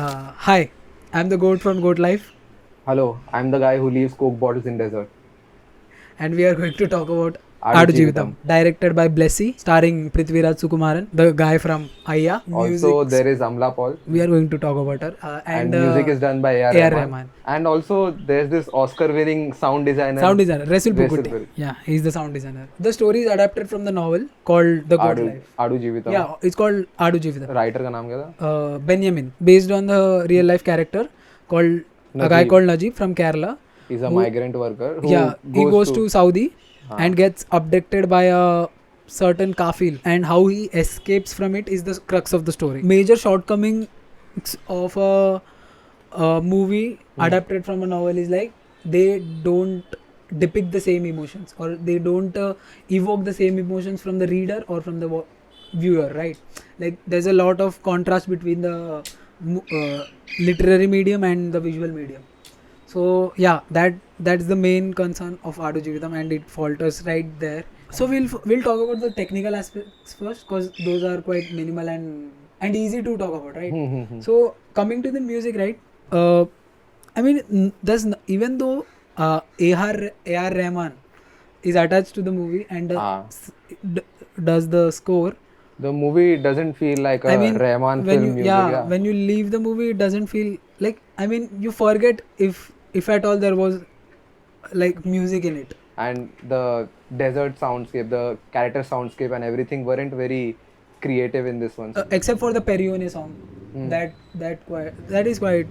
Hi, I'm the goat from Goat Life, Hello, I'm the guy who leaves Coke bottles in desert. and we are going to talk about Adu Adu Jeevitam, Jeevitam. directed by Blessy, starring Prithviraj Sukumaran, the guy from Ayya. Also, Music, there is Amla Paul, we are going to talk about her, and and music is done by A.R. A.R. Rahman. Rahman. And also, there's this Oscar-winning sound Sound designer, designer, Resul Vesil Pukutti. Yeah, he's the sound designer. The story is adapted from the novel called The Goat Adu Life. Adu Jeevitam. Yeah, it's called Adu Jeevitam. Writer का नाम क्या था? Benjamin, based on the real life character called a guy Najib. called Najib from Kerala. He's a who- migrant worker who Yeah, he goes to Saudi and gets abducted by a certain kafil, and how he escapes from it is the crux of the story. Major shortcoming of a movie adapted from a novel is like they don't depict the same emotions, or they don't evoke the same emotions from the reader or from the viewer, right? Like there's a lot of contrast between the literary medium and the visual medium. So yeah, that's the main concern of Adu Jeevitam, and it falters right there. So we'll talk about the technical aspects first, because those are quite minimal and easy to talk about, right? So coming to the music, right? I mean, even though A.R. Rahman is attached to the movie and d- does the score. The movie doesn't feel like a Rahman when film you music. when you leave the movie, it doesn't feel like, I mean, you forget if at all there was like music in it. And the desert soundscape, the character soundscape, and everything weren't very creative in this one. Except for the Perione song, that is quite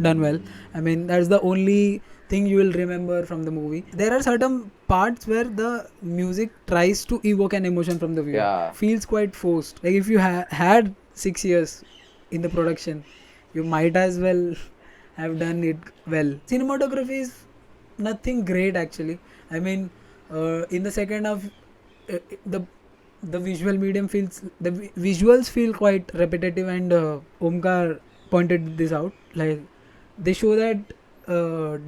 done well. I mean, that's the only thing you will remember from the movie. There are certain parts where the music tries to evoke an emotion from the viewer. Yeah. Feels quite forced. Like if you had 6 years in the production, you might as well have done it well. Cinematography is nothing great actually. I mean, in the second half, the visual medium feels, visuals feel quite repetitive, and Omkar pointed this out. Like they show that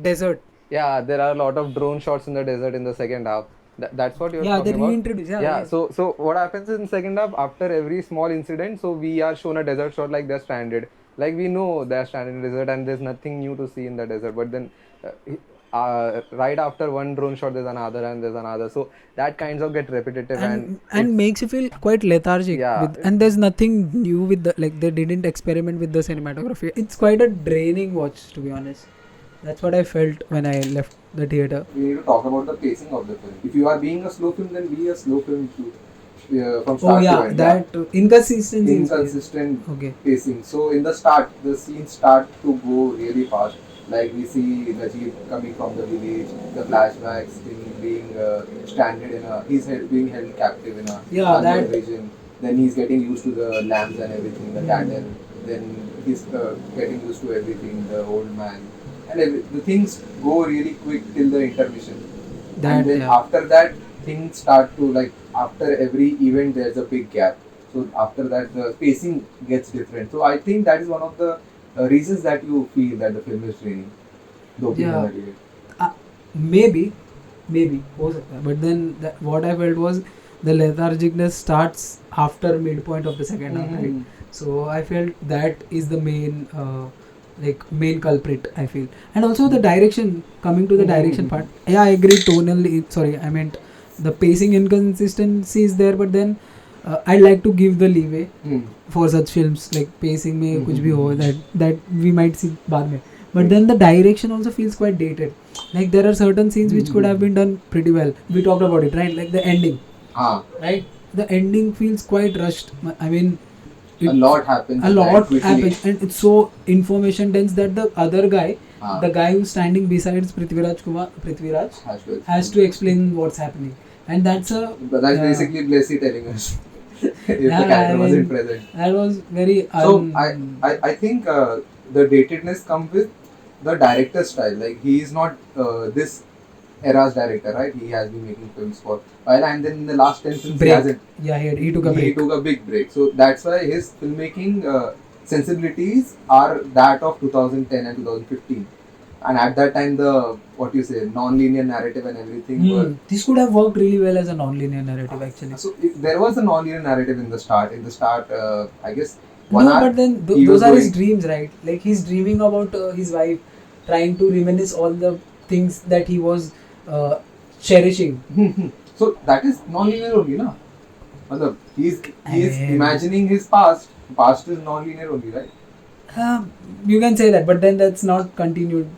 desert. Yeah, there are a lot of drone shots in the desert in the second half. That's what you're Yeah, talking they about. reintroduce. Yeah. So what happens in second half, after every small incident? So we are shown a desert shot, like they're stranded. Like we know they're stranded in the desert and there's nothing new to see in the desert. But then right after one drone shot, there's another and there's another. So that kinds of get repetitive and makes you feel quite lethargic. Yeah. And there's nothing new with the, like they didn't experiment with the cinematography. It's quite a draining watch, to be honest. That's what I felt when I left the theater. We need to talk about the pacing of the film. If you are being a slow film, then be a slow film too. From start to end. That inconsistency. Inconsistent Okay. pacing. So in the start, the scenes start to go really fast. Like we see Najib coming from the village, the flashbacks, him being stranded in a, being held captive in a unknown region. Then he's getting used to the lambs and everything, the cattle. Then he's getting used to everything, the old man. And the things go really quick till the intermission. And then after that, things start to, like, after every event there's a big gap. So after that the pacing gets different. So I think that is one of the reasons that you feel that the film is draining. The opinion that you get. Maybe, हो सकता है. But then what I felt was the lethargicness starts after midpoint of the second half, right? So I felt that is the main main culprit, I feel. And also the direction, coming to the direction part. Yeah, I agree tonally. Sorry, I meant the pacing inconsistency is there, but then I'd like to give the leeway for such films, like pacing में कुछ भी हो, that we might see बाद में. But then the direction also feels quite dated. Like there are certain scenes which could have been done pretty well. We talked about it, right? Like the ending. Right? The ending feels quite rushed. I mean, a lot happens. And it's so information dense that the other guy, the guy who's standing besides Prithviraj, has to explain what's happening. And that's basically Blessy telling us. If the character wasn't present. That was very. I think the datedness comes with the director's style. Like he is not this era's director, right? He has been making films for a while, and then in the last 10 films he took a break. He took a big break. So that's why his filmmaking sensibilities are that of 2010 and 2015. And at that time, the non-linear narrative and everything. This could have worked really well as a non-linear narrative, actually. So there was a non-linear narrative in the start. I guess 1 No, hour. but then he was those are his going- dreams, right? Like he's dreaming about his wife, trying to reminisce all the things that he was cherishing. So that is non-linear only, na? Matlab, he is And- imagining his past. Past is non-linear only, right? You can say that, but then that's not continued.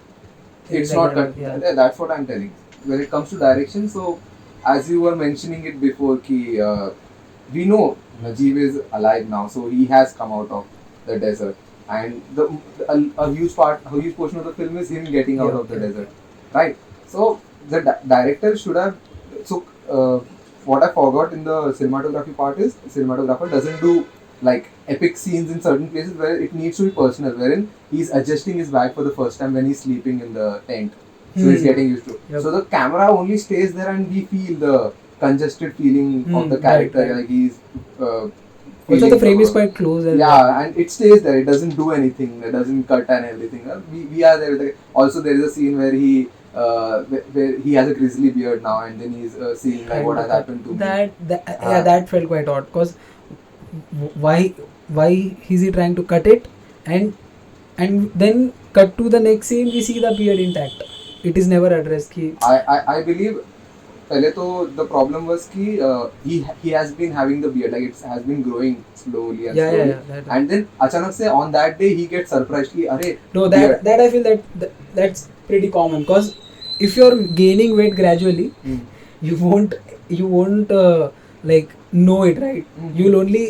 It's Like not that, cut. yeah. That's what I'm telling. When it comes to direction, so as you were mentioning it before, we know Najib is alive now, so he has come out of the desert, and a huge portion of the film is him getting out Yeah, of the yeah. desert, right? So the director should have. So what I forgot in the cinematography part is cinematographer doesn't do like epic scenes in certain places where it needs to be personal, wherein he's adjusting his bag for the first time when he's sleeping in the tent. So he's getting used to. Yep. So the camera only stays there, and we feel the congested feeling of the Right, character, right. like he's. Also, feeling the frame is the- quite close. As Yeah, well. and it stays there. It doesn't do anything. It doesn't cut and everything. We are there. Also, there is a scene where where he has a grizzly beard now, and then he's seeing like what has happened to me. Yeah, that felt quite odd. Cause why is he trying to cut it, and then cut to the next scene, we see the beard intact. It is never addressed. I believe. पहले तो the problem was कि he has been having the beard, like it has been growing slowly and slowly. that. And then अचानक से on that day he gets surprised कि अरे No, beard. that I feel that's pretty common. Cause if you're gaining weight gradually, you won't like know it, right? Mhm. You'll only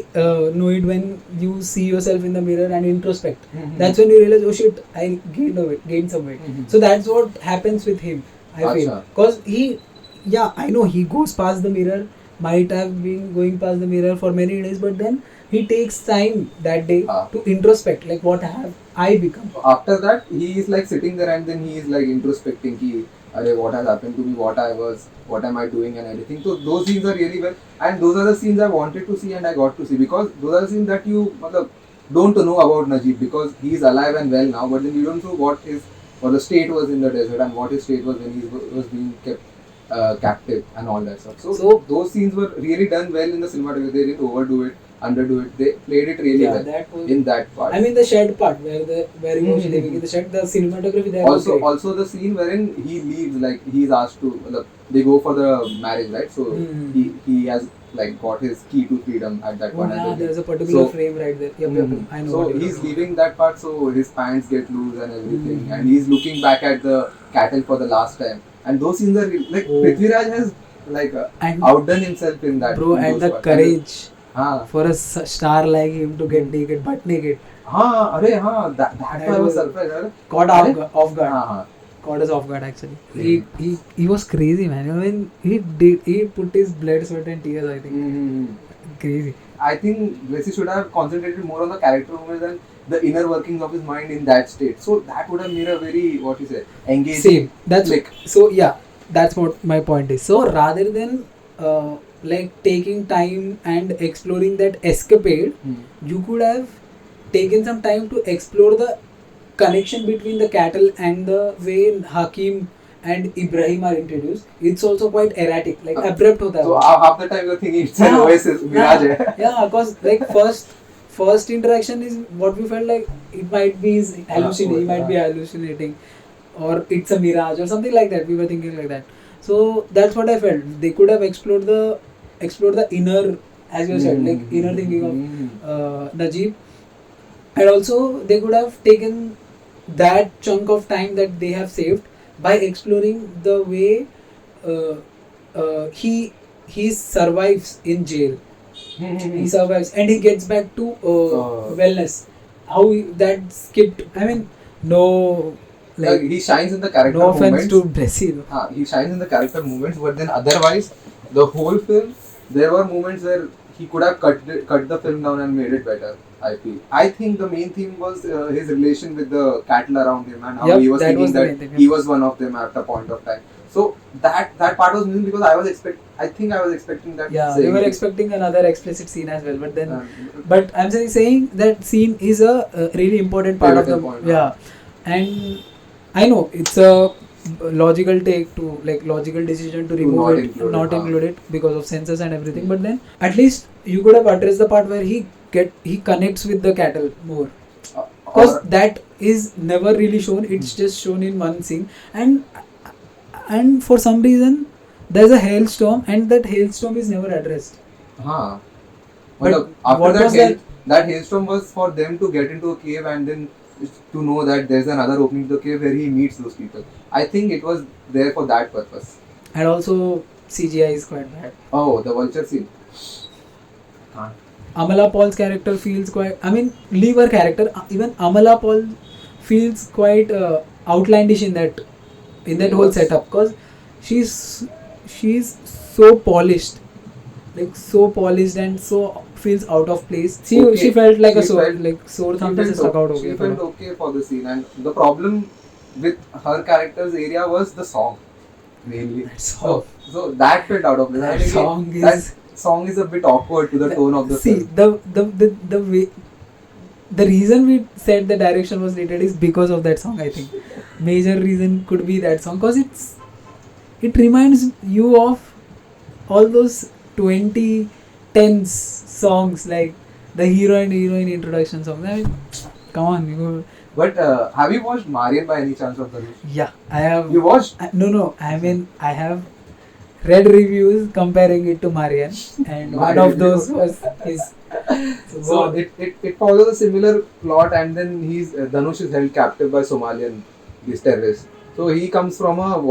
know it when you see yourself in the mirror and introspect. Mhm. That's when you realize, oh shit, I gained some weight. Mhm. So that's what happens with him, I feel. Acha. Cause I know he goes past the mirror, might have been going past the mirror for many days, but then he takes time that day Ah. to introspect, like what have I become. So after that he is like sitting there and then he is like introspecting कि अरे what has happened to me, what am I doing and everything. So those scenes are really well, and those are the scenes I wanted to see and I got to see, because those are the scenes that you don't know about Najib, because he is alive and well now, but then you don't know what the state was in the desert and what his state was when he was being kept captive and all that stuff. So those scenes were really done well in the cinematography. They didn't overdo it, underdo it. They played it really well That was in that part. I mean the shed part where he was Mhm. living in the shed, the cinematography there was great. Also the scene wherein he leaves, like he's asked to, they go for the marriage, right? So Mhm. he has like got his key to freedom at that point. and then There's a particular So- frame right there. Yep, Mhm. I know. So what you're he's talking leaving that part, so his pants get loose and everything, Mhm. and he's looking back at the cattle for the last time. And those scenes are like Oh. Prithviraj has like And outdone himself in that. bro, in and those the parts. courage हाँ for a star like him to get naked, butt naked, हाँ अरे हाँ that That I was was- surprised. अरे caught अरे, off guard. हाँ हाँ Caught us off guard actually. He was crazy, man. I mean, he put his blood, sweat, and tears. I think Mhm. crazy. I think Blessy should have concentrated more on the character movements than the inner workings of his mind in that state. So that would have made a very, what you say, engaging. Same. That's flick. so. Yeah, that's what my point is. So rather than like taking time and exploring that escapade, Hmm. you could have taken some time to explore the connection between the cattle and the way Hakim and Ibrahim are introduced. It's also quite erratic, like abrupt hota hai So wo. half the time you're thinking it's an Yeah, oasis, Mirage hai. yeah, because like first interaction is what we felt like it might be hallucinating, he might be hallucinating, or it's a mirage or something like that. We were thinking like that. So that's what I felt. They could have explored the inner, as you said, like inner thinking of Najib, and also they could have taken that chunk of time that they have saved by exploring the way he survives in jail. He survives and he gets back to wellness. How that skipped. I mean, no, Like he shines in the character no offense movements. to Blessy. He shines in the character movements, but then otherwise, the whole film, there were moments where he could have cut the film down and made it better. I feel. I think the main theme was his relation with the cattle around him and how Yep, he was that thinking was the that main thing, he was one of them at a point of time. So that part was missing, because I was expecting that. Yeah, we were expecting another explicit scene as well, but then. Uh, But I'm saying that scene is a really important part of the Pivotal point, yeah, and I know it's a logical take to like logical decision to remove not it, include not it, include it because of censors and everything. But then at least you could have addressed the part where he he connects with the cattle more. Because that is never really shown. It's just shown in one scene, and for some reason there's a hailstorm, and that hailstorm is never addressed. Huh. But After what was that? that hailstorm was for them to get into a cave and then to know that there's another opening to the cave where he meets those people. I think it was there for that purpose. And also CGI is quite bad. Oh, the vulture scene. Amala Paul's character feels quite. I mean, leave her character. Even Amala Paul feels quite outlandish in that whole setup, because she's so polished, like so polished and so feels out of place. She felt like sore thumb se stuck out. She felt okay for the scene, and the problem with her character's area was the song mainly. So that felt out of place. That song is a bit awkward to the tone of the film. The way, the reason we said the direction was dated is because of that song. I think major reason could be that song, because it reminds you of all those 2010s songs, like the hero and heroine introduction songs. I mean, come on, But have you watched Marian by any chance, of the Dhanush? Yeah, I have. You watched? No. I mean, I have read reviews comparing it to Marian, and one of those was his. So it follows a similar plot, and then Dhanush is held captive by Somalian, these terrorists. So he comes from a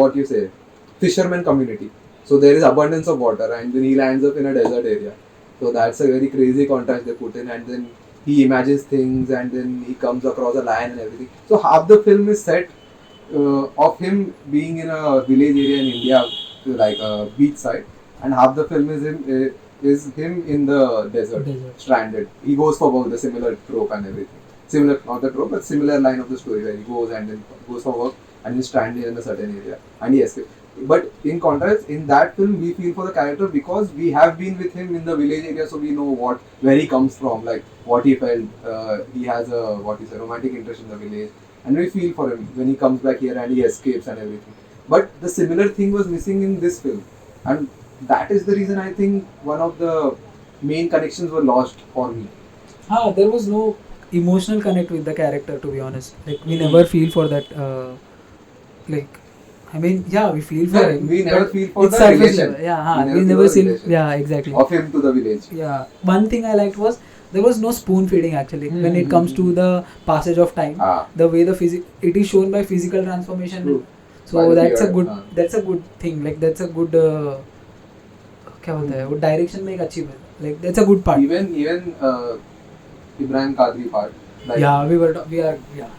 fisherman community. So there is abundance of water, and then he lands up in a desert area. So that's a very crazy contrast they put in, and then he imagines things, and then he comes across a lion and everything. So half the film is set of him being in a village area in India, like a beach side, and half the film is him in the desert, stranded. He goes for work, the similar trope and everything. Similar, not the trope, but similar line of the story where he goes and then goes for work and he's stranded in a certain area and he escapes. But in contrast, in that film, we feel for the character because we have been with him in the village area, so we know where he comes from, like what he felt. He has a romantic interest in the village, and we feel for him when he comes back here and he escapes and everything. But the similar thing was missing in this film, and that is the reason I think one of the main connections were lost for me. There was no emotional connect with the character, to be honest. Like we never feel for that. We feel for him. We never feel for the relation. We never see. Yeah, exactly. Of him to the village. Yeah. One thing I liked was there was no spoon feeding actually when it comes to the passage of time. The way it is shown by physical transformation. True. So that's a good thing. Like that's a good. क्या बोलते हैं वो direction में एक अच्छी like that's a good part. Even Ibrahim Qadri part. Like,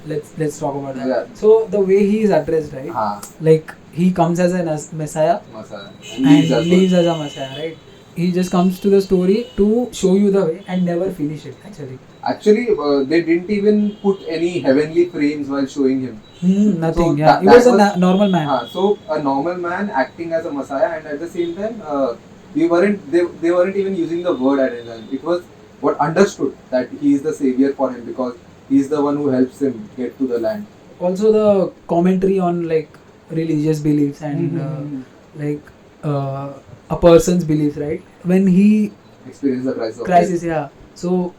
let's talk about that. Yeah. So the way he is addressed, right? Like he comes as a messiah and leaves as a messiah, right? He just comes to the story to show you the way and never finish it Actually, they didn't even put any heavenly frames while showing him. Nothing. So he was a normal man. So a normal man acting as a messiah, and at the same time, they weren't even using the word at any time. It was what understood that he is the savior for him because he is the one who helps him get to the land. Also, the commentary on like religious beliefs and a person's beliefs, right? When he experiences the crisis, yeah. So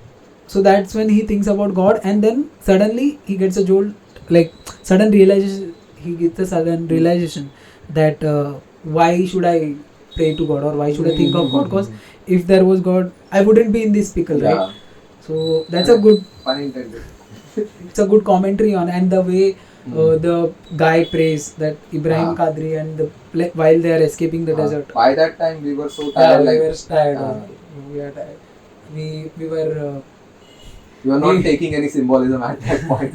that's when he thinks about God, and then suddenly he gets a jolt, like sudden realization. He gets a sudden realization that why should I pray to God or why should I think of God? Because if there was God, I wouldn't be in this pickle, right? So that's a good. Pun intended. It's a good commentary on, and the way the guy prays that Ibrahim Qadri and while they are escaping the desert. By that time we were so tired. We were tired. We were tired. We were. We were not taking any symbolism at that point.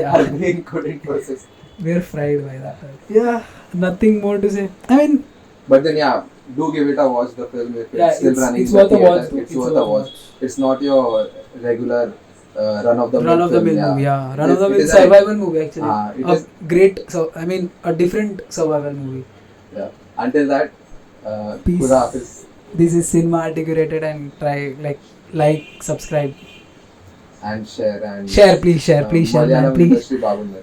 Our brain couldn't process. We were fried by that time. Yeah, nothing more to say. I mean. But then do give it a watch. The film if it's still running. It's worth a watch. It's worth a watch. It's not your regular run of the mill movie. Yeah, run of the mill survival movie actually. It is great. So I mean, a different survival movie. Yeah. Until that, peace. This is Cinema Articulated, and try like subscribe and share please share Malayalam please. industry బాగుంది.